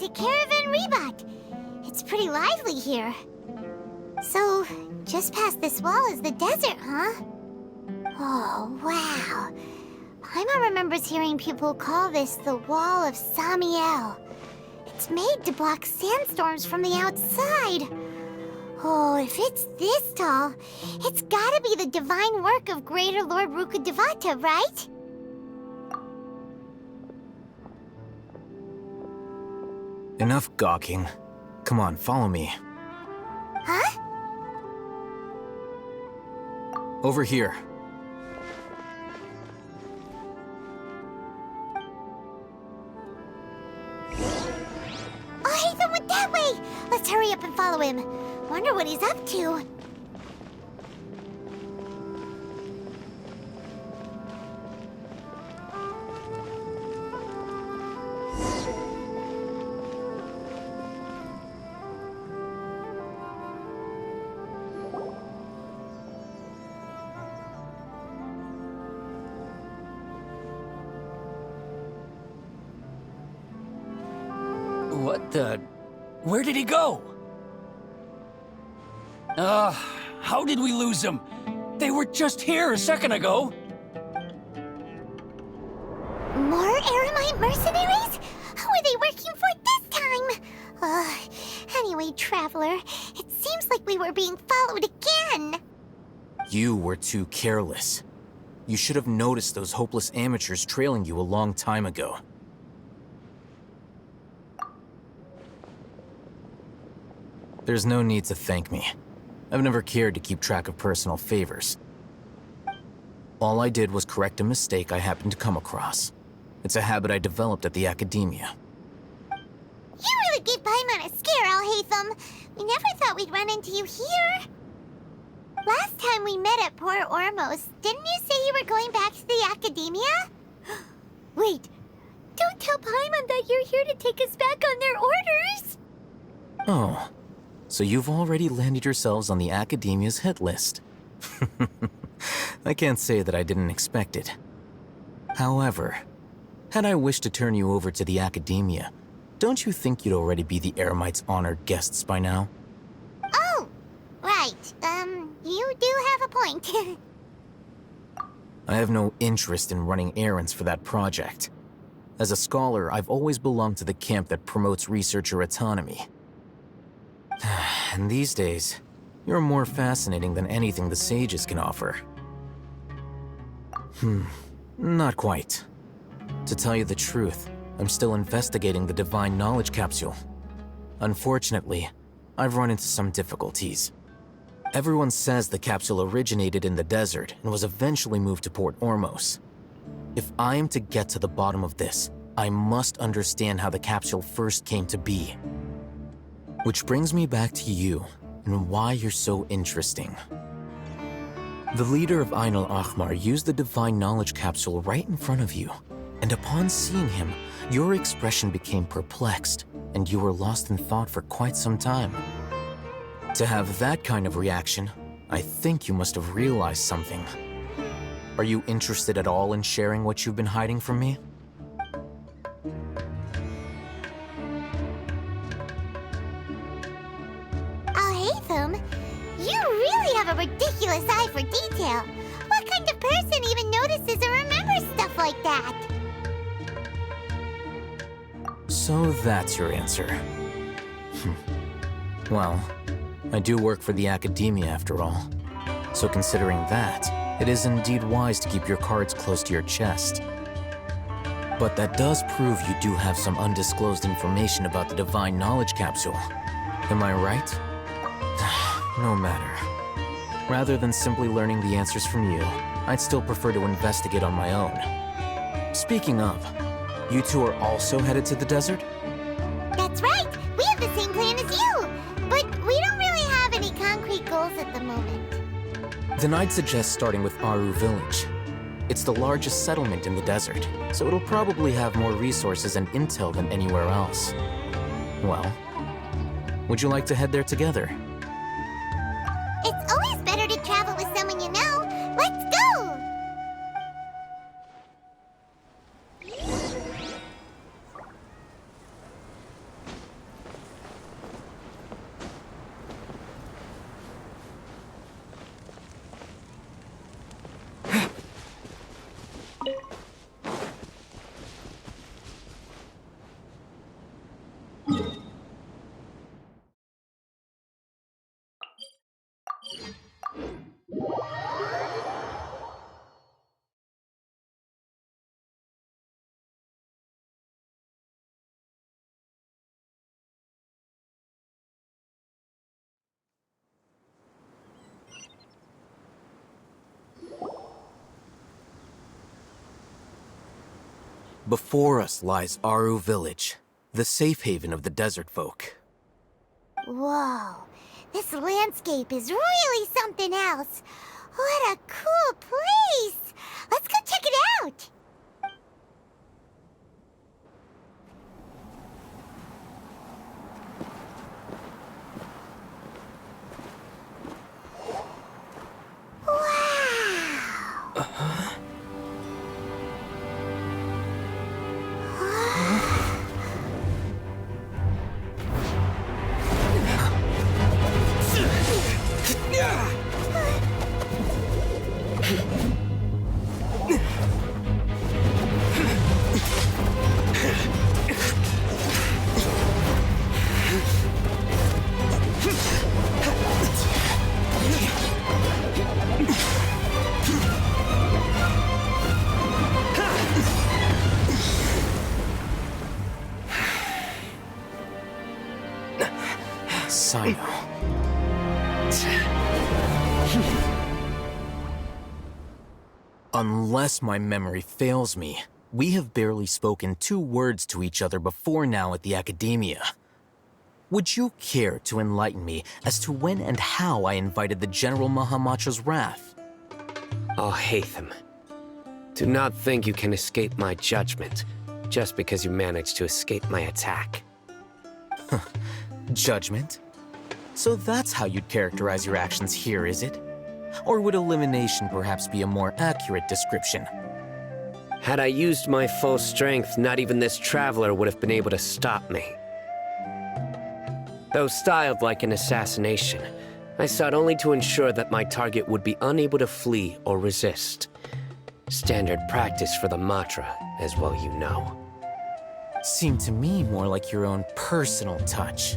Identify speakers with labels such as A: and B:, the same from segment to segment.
A: to Caravan Rebot. It's pretty lively here. So, just past this wall is the desert, huh? Oh, wow. Paimon remembers hearing people call this the Wall of Samiel. It's made to block sandstorms from the outside. Oh, if it's this tall, it's gotta be the divine work of Greater Lord Rukkhadevata, right?
B: Enough gawking. Come on, follow me.
A: Huh?
B: Over here.
A: Oh, Aether went that way! Let's hurry up and follow him. Wonder what he's up to.
C: What the... Where did he go? How did we lose them? They were just here a second ago.
A: More Eremite mercenaries? Who are they working for this time? Anyway, Traveler, it seems like we were being followed again.
B: You were too careless. You should have noticed those hopeless amateurs trailing you a long time ago. There's no need to thank me. I've never cared to keep track of personal favors. All I did was correct a mistake I happened to come across. It's a habit I developed at the academia.
A: You really gave Paimon a scare, Alhaitham. We never thought we'd run into you here. Last time we met at Port Ormos, didn't you say you were going back to the academia? Wait, don't tell Paimon that you're here to take us back on their orders.
B: Oh, so you've already landed yourselves on the academia's hit list. I can't say that I didn't expect it. However, had I wished to turn you over to the academia, don't you think you'd already be the Eremites' honored guests by now?
A: Oh, right. You do have a point.
B: I have no interest in running errands for that project. As a scholar, I've always belonged to the camp that promotes researcher autonomy. And these days, you're more fascinating than anything the sages can offer. Not quite. To tell you the truth, I'm still investigating the Divine Knowledge Capsule. Unfortunately, I've run into some difficulties. Everyone says the capsule originated in the desert and was eventually moved to Port Ormos. If I am to get to the bottom of this, I must understand how the capsule first came to be. Which brings me back to you, and why you're so interesting. The leader of Ain al-Ahmar used the Divine Knowledge Capsule right in front of you, and upon seeing him, your expression became perplexed, and you were lost in thought for quite some time. To have that kind of reaction, I think you must have realized something. Are you interested at all in sharing what you've been hiding from me?
A: You really have a ridiculous eye for detail. What kind of person even notices or remembers stuff like that?
B: So that's your answer. Well, I do work for the academia after all. So considering that, it is indeed wise to keep your cards close to your chest. But that does prove you do have some undisclosed information about the Divine Knowledge Capsule. Am I right? No matter. Rather than simply learning the answers from you, I'd still prefer to investigate on my own. Speaking of, you two are also headed to the desert?
A: That's right! We have the same plan as you! But we don't really have any concrete goals at the moment.
B: Then I'd suggest starting with Aru Village. It's the largest settlement in the desert, so it'll probably have more resources and intel than anywhere else. Well, would you like to head there together?
A: It's always better to travel with someone you know. Let's go!
B: Before us lies Aru Village, the safe haven of the desert folk.
A: Whoa, this landscape is really something else. What a cool place! Let's go check it out! Wow!
B: Sino. Unless my memory fails me, we have barely spoken 2 words to each other before now at the Academia. Would you care to enlighten me as to when and how I invited the General Mahamatra's wrath?
D: Alhaitham, do not think you can escape my judgment just because you managed to escape my attack.
B: Judgment? So that's how you'd characterize your actions here, is it? Or would elimination perhaps be a more accurate description?
D: Had I used my full strength, not even this traveler would have been able to stop me. Though styled like an assassination, I sought only to ensure that my target would be unable to flee or resist. Standard practice for the Matra, as well you know.
B: Seemed to me more like your own personal touch.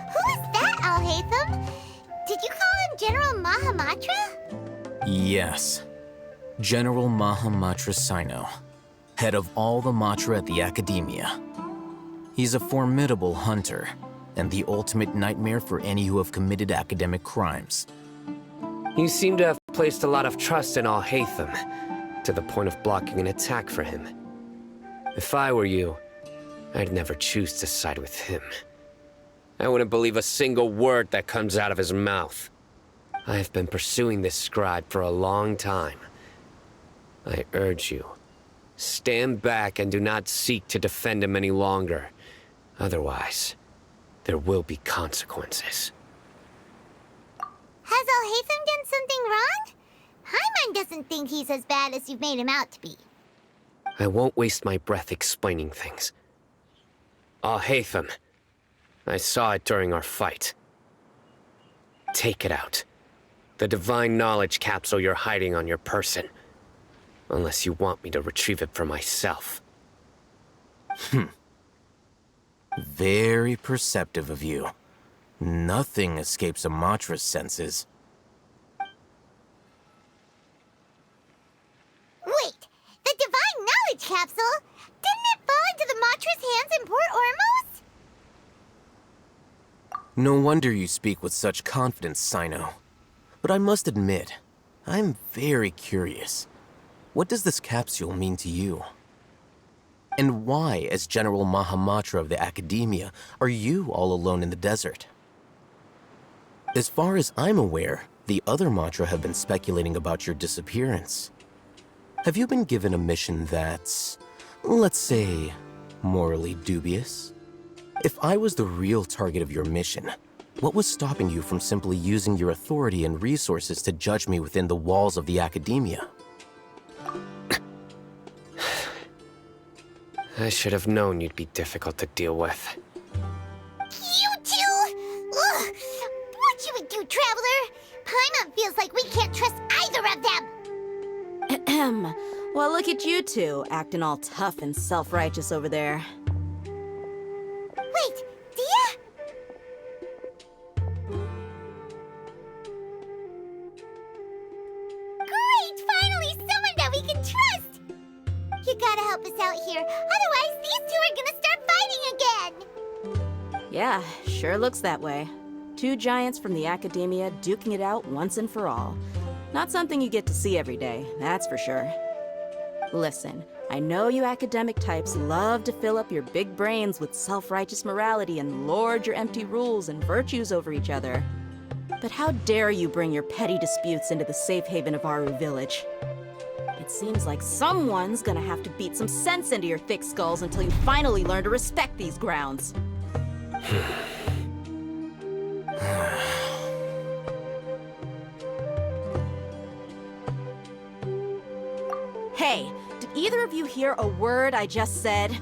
A: Who is that, Alhaitham? Did you call him General Mahamatra?
B: Yes. General Mahamatra Sino, head of all the Matra at the Academia. He's a formidable hunter, and the ultimate nightmare for any who have committed academic crimes.
D: You seem to have placed a lot of trust in Alhaitham, to the point of blocking an attack for him. If I were you, I'd never choose to side with him. I wouldn't believe a single word that comes out of his mouth. I have been pursuing this scribe for a long time. I urge you, stand back and do not seek to defend him any longer. Otherwise, there will be consequences.
A: Has Alhaitham done something wrong? Hyman doesn't think he's as bad as you've made him out to be.
D: I won't waste my breath explaining things. Alhaitham, I saw it during our fight. Take it out. The divine knowledge capsule you're hiding on your person. Unless you want me to retrieve it for myself.
B: Very perceptive of you. Nothing escapes a Matra's senses.
A: Wait, the divine knowledge capsule? Didn't it fall into the Matra's hands in Port Ormos?
B: No wonder you speak with such confidence, Sino. But I must admit, I'm very curious. What does this capsule mean to you? And why, as General Mahamatra of the Academia, are you all alone in the desert? As far as I'm aware, the other Matra have been speculating about your disappearance. Have you been given a mission that's, let's say, morally dubious? If I was the real target of your mission, what was stopping you from simply using your authority and resources to judge me within the walls of the Academia?
D: I should have known you'd be difficult to deal with.
A: You two? Ugh! What you would do, Traveler? Paimon feels like we can't trust either of them!
E: Ahem. Well, look at you two, acting all tough and self-righteous over there.
A: Wait, Dia? out here. Otherwise, these two are gonna start fighting again.
E: Yeah, sure looks that way. Two giants from the academia duking it out once and for all. Not something you get to see every day, that's for sure. Listen, I know you academic types love to fill up your big brains with self-righteous morality and lord your empty rules and virtues over each other. But how dare you bring your petty disputes into the safe haven of Aru Village? It seems like someone's gonna have to beat some sense into your thick skulls until you finally learn to respect these grounds. Hey, did either of you hear a word I just said?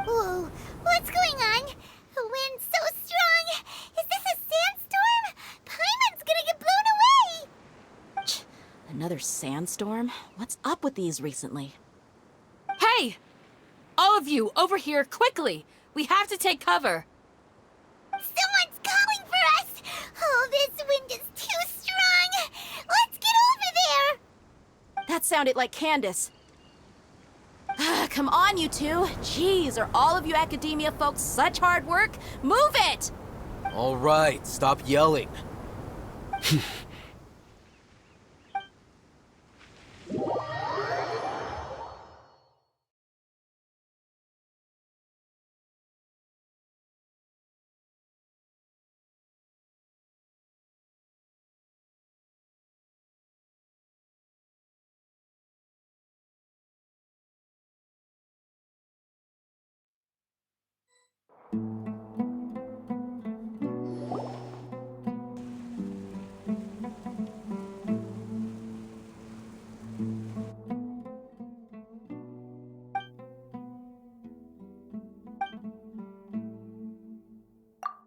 A: Whoa, what's going on? The wind's so strong. Is this a sandstorm? Paimon's gonna get blown away.
E: Another sandstorm? What's up with these recently?
F: Hey! All of you, over here, quickly! We have to take cover!
A: Someone's calling for us. Oh, this wind is too strong. Let's get over there.
E: That sounded like Candace. Come on, you two. Jeez, are all of you academia folks such hard work? Move it!
B: All right, stop yelling.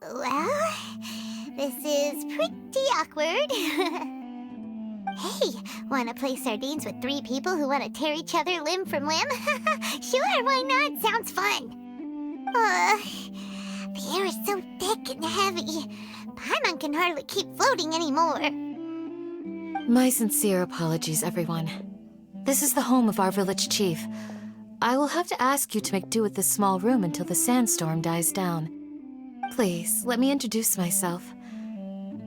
A: Well, this is pretty awkward. Hey, wanna play sardines with three people who wanna tear each other limb from limb? Sure, why not? Sounds fun. The air is so thick and heavy. Paimon can hardly keep floating anymore.
G: My sincere apologies, everyone. This is the home of our village chief. I will have to ask you to make do with this small room until the sandstorm dies down. Please, let me introduce myself.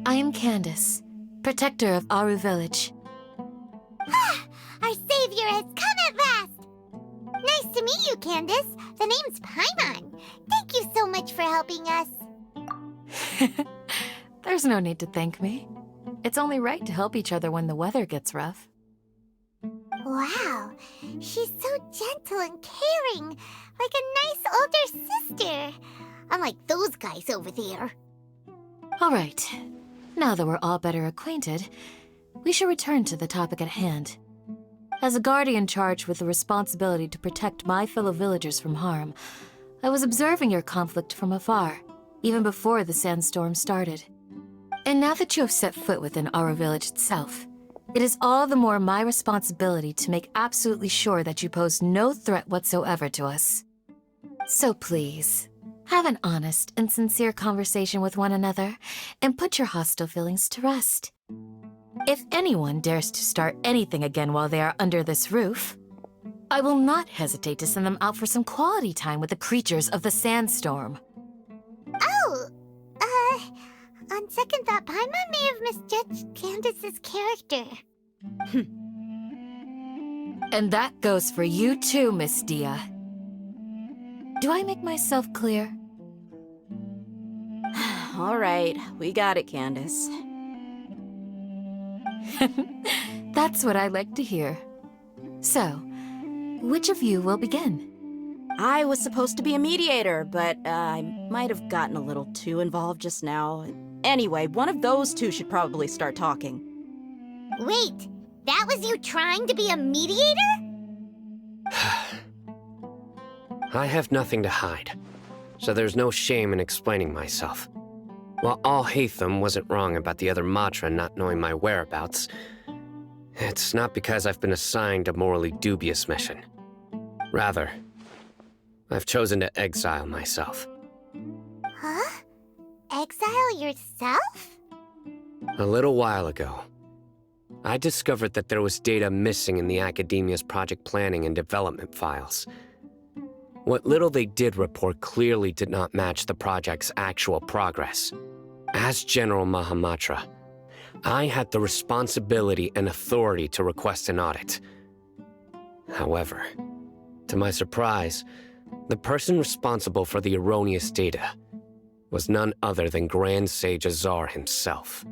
G: I am Candace, protector of Aru Village.
A: Our savior has come at last! Nice to meet you, Candace. The name's Paimon. Thank you so much for helping us.
G: There's no need to thank me. It's only right to help each other when the weather gets rough.
A: Wow, she's so gentle and caring, like a nice older sister. Unlike those guys over there.
G: All right, now that we're all better acquainted, we should return to the topic at hand. As a guardian charged with the responsibility to protect my fellow villagers from harm, I was observing your conflict from afar, even before the sandstorm started. And now that you have set foot within Aru Village itself, it is all the more my responsibility to make absolutely sure that you pose no threat whatsoever to us. So please, have an honest and sincere conversation with one another, and put your hostile feelings to rest. If anyone dares to start anything again while they are under this roof, I will not hesitate to send them out for some quality time with the creatures of the sandstorm.
A: Oh, on second thought, Paimon may have misjudged Candace's character.
G: And that goes for you too, Miss Dia. Do I make myself clear?
E: All right, we got it, Candace.
G: That's what I like to hear. So, which of you will begin?
E: I was supposed to be a mediator, but I might have gotten a little too involved just now. Anyway, one of those two should probably start talking.
A: Wait, that was you trying to be a mediator?
D: I have nothing to hide, so there's no shame in explaining myself. While all Hatham wasn't wrong about the other Matra not knowing my whereabouts, it's not because I've been assigned a morally dubious mission. Rather, I've chosen to exile myself.
A: Huh? exile yourself?
D: A little while ago, I discovered that there was data missing in the Academia's project planning and development files. What little they did report clearly did not match the project's actual progress. As General Mahamatra, I had the responsibility and authority to request an audit. However, to my surprise, the person responsible for the erroneous data was none other than Grand Sage Azar himself.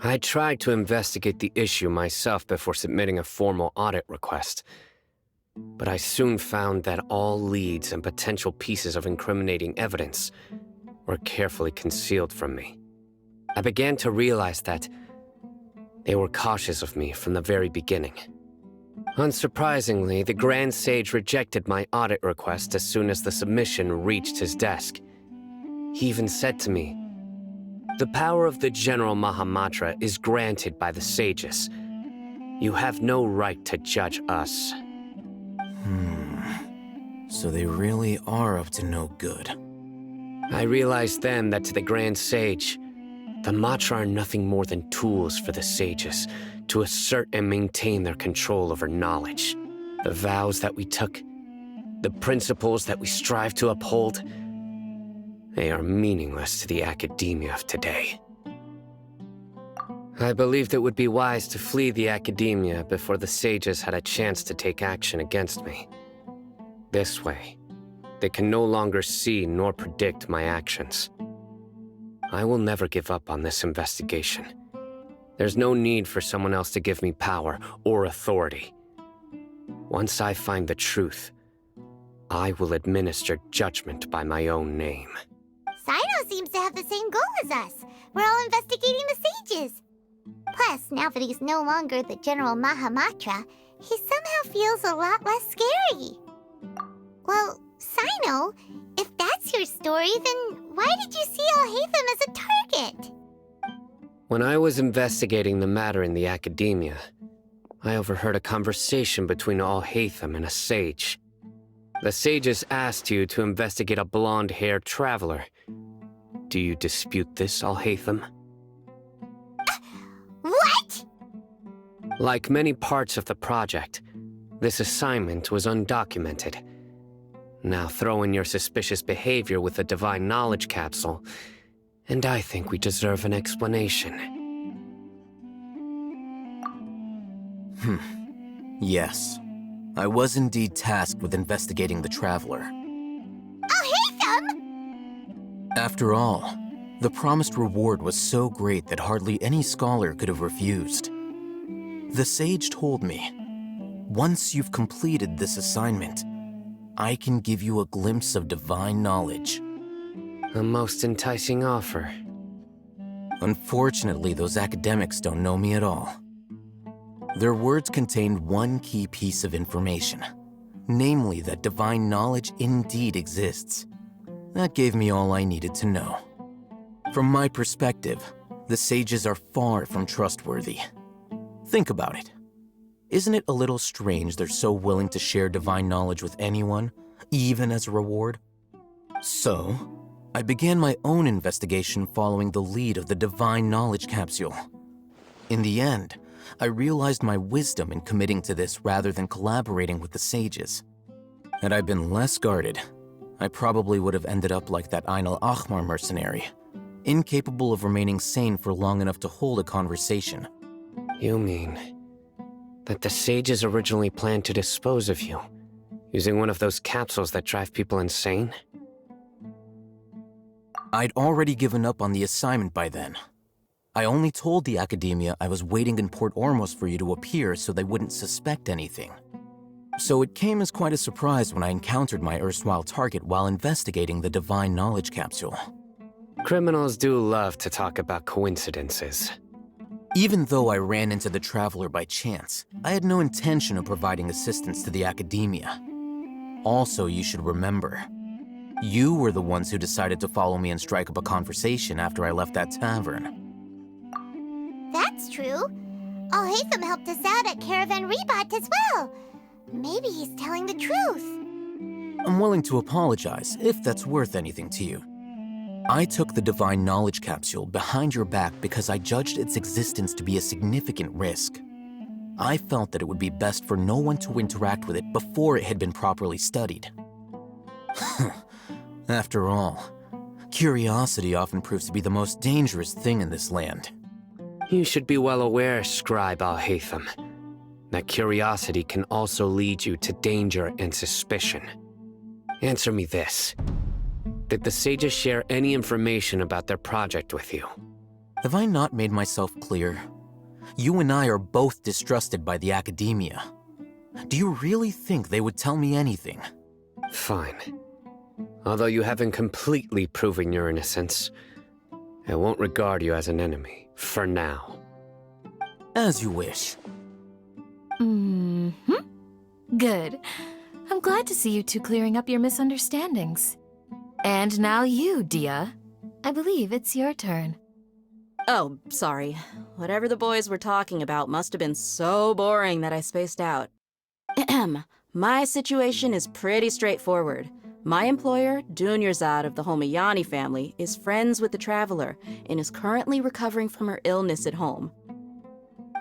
D: I tried to investigate the issue myself before submitting a formal audit request, but I soon found that all leads and potential pieces of incriminating evidence were carefully concealed from me. I began to realize that they were cautious of me from the very beginning. Unsurprisingly, the Grand Sage rejected my audit request as soon as the submission reached his desk. He even said to me, "The power of the General Mahamatra is granted by the sages. You have no right to judge us."
B: So they really are up to no good.
D: I realized then that to the Grand Sage, the Matra are nothing more than tools for the sages to assert and maintain their control over knowledge. The vows that we took, the principles that we strive to uphold, they are meaningless to the academia of today. I believed it would be wise to flee the academia before the sages had a chance to take action against me. This way, they can no longer see nor predict my actions. I will never give up on this investigation. There's no need for someone else to give me power or authority. Once I find the truth, I will administer judgment by my own name.
A: Sino seems to have the same goal as us. We're all investigating the sages. Plus, now that he's no longer the General Mahamatra, he somehow feels a lot less scary. Well, Sino, if that's your story, then why did you see Alhaitham as a target?
D: When I was investigating the matter in the academia, I overheard a conversation between Alhaitham and a sage. The sages asked you to investigate a blonde-haired traveler. Do you dispute this, Alhaitham?
A: What?
D: Like many parts of the project, this assignment was undocumented. Now throw in your suspicious behavior with the Divine Knowledge Capsule, and I think we deserve an explanation.
B: Yes. I was indeed tasked with investigating the Traveler.
A: Alhaitham!
B: After all, the promised reward was so great that hardly any scholar could have refused. The sage told me, once you've completed this assignment, I can give you a glimpse of divine knowledge.
D: A most enticing offer.
B: Unfortunately, those academics don't know me at all. Their words contained one key piece of information, namely that divine knowledge indeed exists. That gave me all I needed to know. From my perspective, the sages are far from trustworthy. Think about it. Isn't it a little strange they're so willing to share divine knowledge with anyone, even as a reward? So, I began my own investigation following the lead of the Divine Knowledge Capsule. In the end, I realized my wisdom in committing to this rather than collaborating with the sages. Had I been less guarded, I probably would have ended up like that Ain al-Ahmar mercenary, incapable of remaining sane for long enough to hold a conversation.
D: You mean that the sages originally planned to dispose of you, using one of those capsules that drive people insane?
B: I'd already given up on the assignment by then. I only told the academia I was waiting in Port Ormos for you to appear so they wouldn't suspect anything. So it came as quite a surprise when I encountered my erstwhile target while investigating the Divine Knowledge Capsule.
D: Criminals do love to talk about coincidences.
B: Even though I ran into the Traveler by chance, I had no intention of providing assistance to the academia. Also, you should remember, you were the ones who decided to follow me and strike up a conversation after I left that tavern.
A: That's true. Alhaitham helped us out at Caravan Rebat as well. Maybe he's telling the truth.
B: I'm willing to apologize if that's worth anything to you. I took the Divine Knowledge Capsule behind your back because I judged its existence to be a significant risk. I felt that it would be best for no one to interact with it before it had been properly studied. After all, curiosity often proves to be the most dangerous thing in this land.
D: You should be well aware, Scribe Alhaitham, that curiosity can also lead you to danger and suspicion. Answer me this. Did the sages share any information about their project with you?
B: Have I not made myself clear? You and I are both distrusted by the academia. Do you really think they would tell me anything?
D: Fine. Although you haven't completely proven your innocence, I won't regard you as an enemy, for now.
B: As you wish.
G: Good. I'm glad to see you two clearing up your misunderstandings. And now you, Dia. I believe it's your turn.
E: Oh, sorry. Whatever the boys were talking about must have been so boring that I spaced out. Ahem. My situation is pretty straightforward. My employer, Dunyarzad of the Homayani family, is friends with the Traveler and is currently recovering from her illness at home.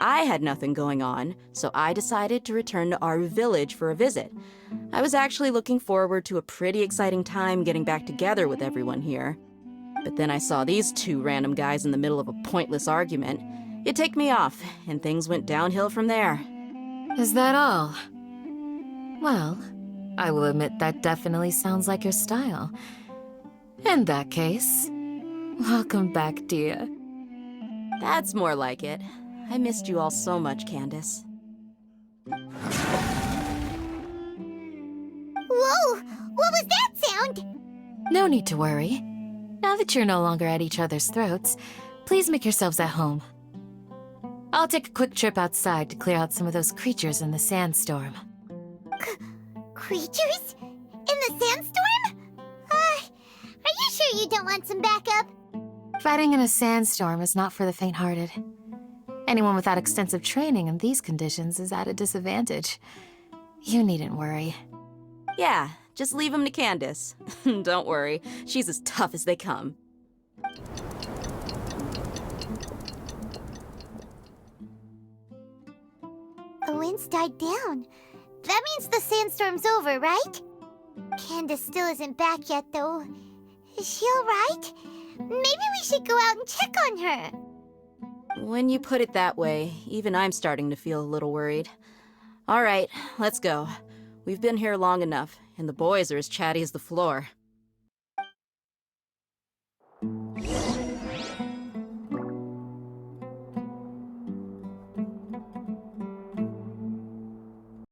E: I had nothing going on, so I decided to return to our village for a visit. I was actually looking forward to a pretty exciting time getting back together with everyone here. But then I saw these two random guys in the middle of a pointless argument. It ticked me off, and things went downhill from there.
G: Is that all? Well, I will admit that definitely sounds like your style. In that case, welcome back, Dia.
E: That's more like it. I missed you all so much, Candace.
A: Whoa! What was that sound?
G: No need to worry. Now that you're no longer at each other's throats, please make yourselves at home. I'll take a quick trip outside to clear out some of those creatures in the sandstorm.
A: Creatures? In the sandstorm? Are you sure you don't want some backup?
G: Fighting in a sandstorm is not for the faint-hearted. Anyone without extensive training in these conditions is at a disadvantage. You needn't worry.
E: Yeah, just leave him to Candace. Don't worry, she's as tough as they come.
A: The wind's died down. That means the sandstorm's over, right? Candace still isn't back yet, though. Is she alright? Maybe we should go out and check on her.
E: When you put it that way, even I'm starting to feel a little worried. All right, let's go. We've been here long enough, and the boys are as chatty as the floor.